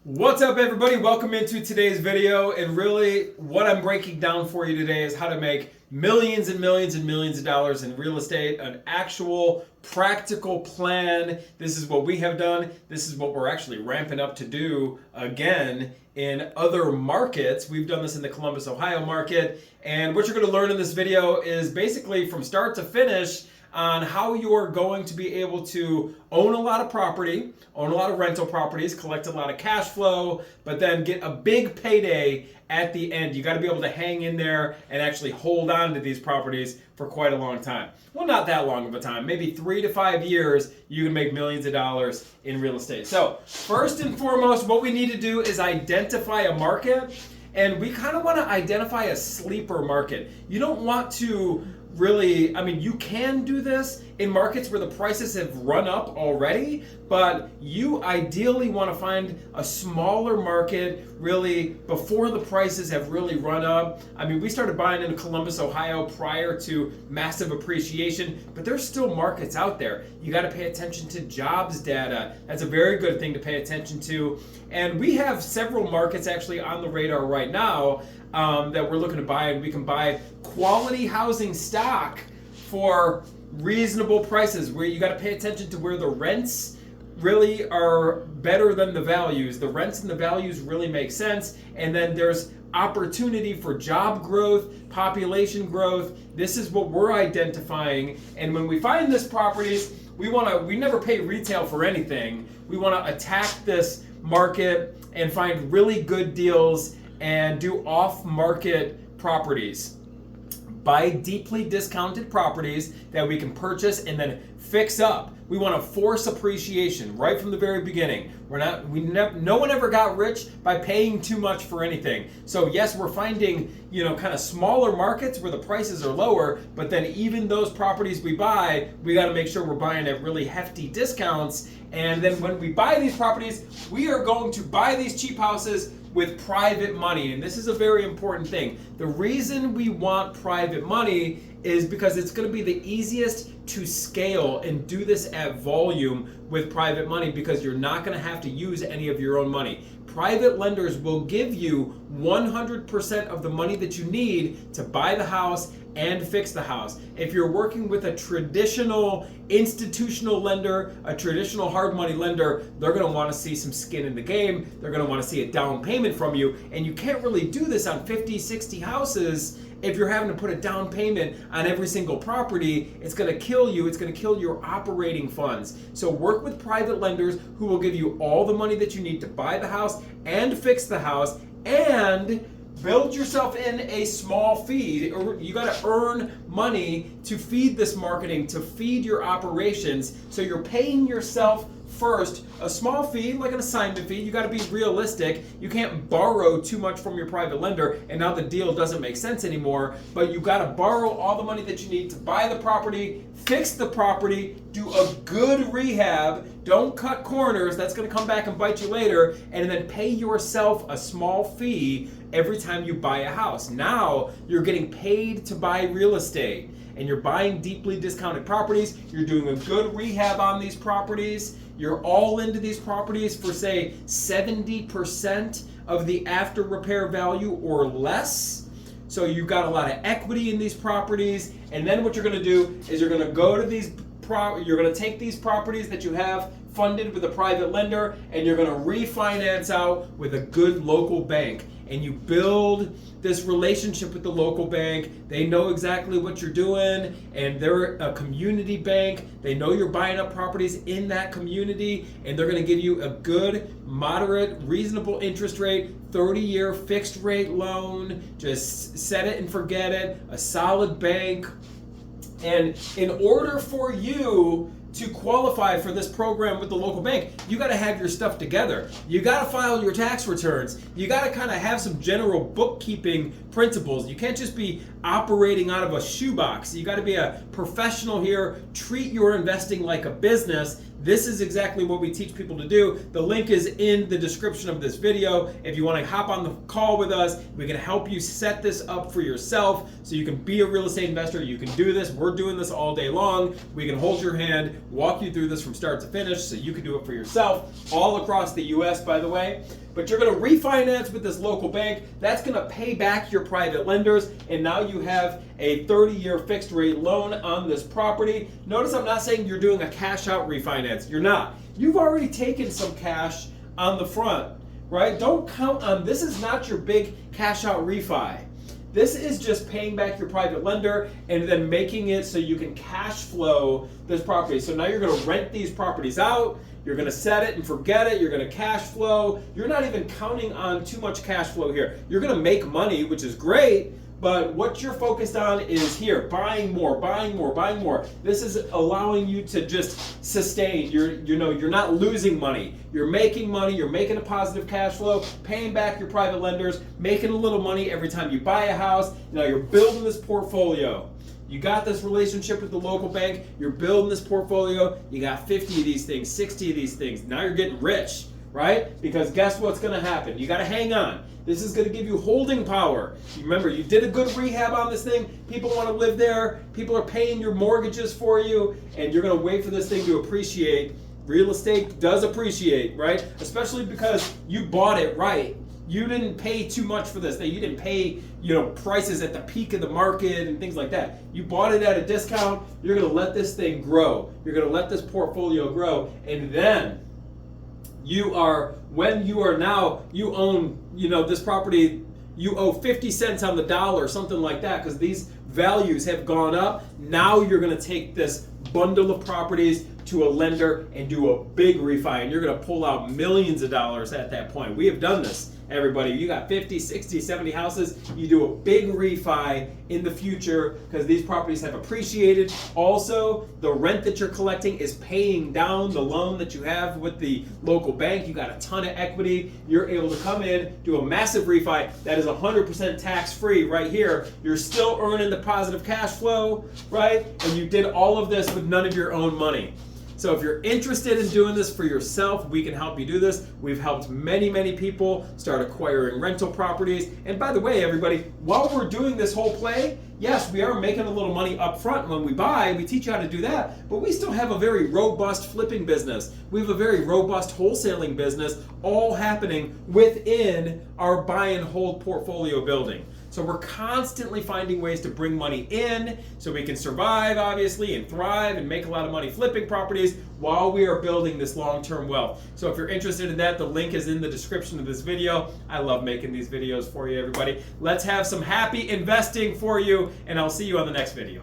What's up, everybody? Welcome into today's video. And really what I'm breaking down for you today is how to make millions and millions and millions of dollars in real estate, an actual practical plan. This is what we have done. This is what we're actually ramping up to do again in other markets. We've done this in the Columbus, Ohio market. And what you're going to learn in this video is basically from start to finish on how you're going to be able to own a lot of property, own a lot of rental properties, collect a lot of cash flow, but then get a big payday at the end. You got to be able to hang in there and actually hold on to these properties for quite a long time. Well, not that long of a time, maybe 3 to 5 years, you can make millions of dollars in real estate. So first and foremost, what we need to do is identify a market. And we kind of want to identify a sleeper market. You don't want to really, you can do this in markets where the prices have run up already, but you ideally want to find a smaller market really before the prices have really run up. We started buying in Columbus, Ohio prior to massive appreciation, but there's still markets out there. You got to pay attention to jobs data. That's a very good thing to pay attention to. And we have several markets actually on the radar right now that we're looking to buy, and we can buy quality housing stock for reasonable prices where you got to pay attention to where the rents really are better than the values. The rents and the values really make sense, and then there's opportunity for job growth, population growth. This is what we're identifying, and when we find this properties, we never pay retail for anything. We want to attack this market and find really good deals and do off-market properties. Buy deeply discounted properties that we can purchase and then fix up. We want to force appreciation right from the very beginning. No one ever got rich by paying too much for anything. So yes, we're finding, kind of smaller markets where the prices are lower, but then even those properties we buy, we got to make sure we're buying at really hefty discounts. And then when we buy these properties, we are going to buy these cheap houses with private money. And this is a very important thing. The reason we want private money is because it's going to be the easiest to scale and do this at volume with private money, because you're not going to have to use any of your own money. Private lenders will give you 100% of the money that you need to buy the house and fix the house. If you're working with a traditional institutional lender, a traditional hard money lender, they're going to want to see some skin in the game. They're going to want to see a down payment from you. And you can't really do this on 50, 60 houses. If you're having to put a down payment on every single property, it's going to kill you. It's going to kill your operating funds. So work with private lenders who will give you all the money that you need to buy the house and fix the house, and build yourself in a small fee. You got to earn money to feed this marketing, to feed your operations. So you're paying yourself first a small fee, like an assignment fee. You got to be realistic. You can't borrow too much from your private lender and now the deal doesn't make sense anymore. But you got to borrow all the money that you need to buy the property, fix the property, do a good rehab. Don't cut corners. That's going to come back and bite you later. And then pay yourself a small fee every time you buy a house. Now you're getting paid to buy real estate, and you're buying deeply discounted properties. You're doing a good rehab on these properties. You're all into these properties for, say, 70% of the after repair value or less. So you've got a lot of equity in these properties. And then what you're going to do is you're going to go to these you're going to take these properties that you have funded with a private lender, and you're going to refinance out with a good local bank. And you build this relationship with the local bank. They know exactly what you're doing, and they're a community bank. They know you're buying up properties in that community, and they're going to give you a good, moderate, reasonable interest rate, 30-year fixed rate loan. Just set it and forget it. A solid bank. And in order for you to qualify for this program with the local bank, you got to have your stuff together. You got to file your tax returns. You got to kind of have some general bookkeeping principles. You can't just be operating out of a shoebox. You got to be a professional here. Treat your investing like a business. This is exactly what we teach people to do. The link is in the description of this video. If you want to hop on the call with us, we can help you set this up for yourself so you can be a real estate investor. You can do this. We're doing this all day long. We can hold your hand. walk you through this from start to finish so you can do it for yourself all across the US, by the way. But you're going to refinance with this local bank. That's going to pay back your private lenders, and now you have a 30-year fixed rate loan on this property. Notice I'm not saying you're doing a cash out refinance. You're not. You've already taken some cash on the front, right? Don't count on, this is not your big cash out refi. This is just paying back your private lender and then making it so you can cash flow this property. So now you're going to rent these properties out. You're going to set it and forget it. You're going to cash flow. You're not even counting on too much cash flow here. You're going to make money, which is great. But what you're focused on is here, buying more, buying more, buying more. This is allowing you to just sustain. You're not losing money. You're making money. You're making a positive cash flow, paying back your private lenders, making a little money every time you buy a house. Now you're building this portfolio. You got this relationship with the local bank. You're building this portfolio. You got 50 of these things, 60 of these things. Now you're getting rich, right? Because guess what's going to happen? You got to hang on. This is going to give you holding power. Remember, you did a good rehab on this thing. People want to live there. People are paying your mortgages for you, and you're going to wait for this thing to appreciate. Real estate does appreciate, right? Especially because you bought it right. You didn't pay too much for this thing. You didn't pay, prices at the peak of the market and things like that. You bought it at a discount. You're going to let this thing grow. You're going to let this portfolio grow, and then you own, this property, you owe 50 cents on the dollar, something like that, because these values have gone up. Now you're going to take this bundle of properties to a lender and do a big refi, and you're going to pull out millions of dollars at that point. We have done this, everybody. You got 50, 60, 70 houses. You do a big refi in the future because these properties have appreciated. Also, the rent that you're collecting is paying down the loan that you have with the local bank. You got a ton of equity. You're able to come in, do a massive refi that is 100% tax-free right here. You're still earning the positive cash flow, right? And you did all of this with none of your own money. So if you're interested in doing this for yourself, we can help you do this. We've helped many, many people start acquiring rental properties. And by the way, everybody, while we're doing this whole play, yes, we are making a little money up front when we buy. We teach you how to do that. But we still have a very robust flipping business. We have a very robust wholesaling business, all happening within our buy and hold portfolio building. So we're constantly finding ways to bring money in so we can survive, obviously, and thrive and make a lot of money flipping properties while we are building this long-term wealth. So if you're interested in that, the link is in the description of this video. I love making these videos for you, everybody. Let's have some happy investing for you, and I'll see you on the next video.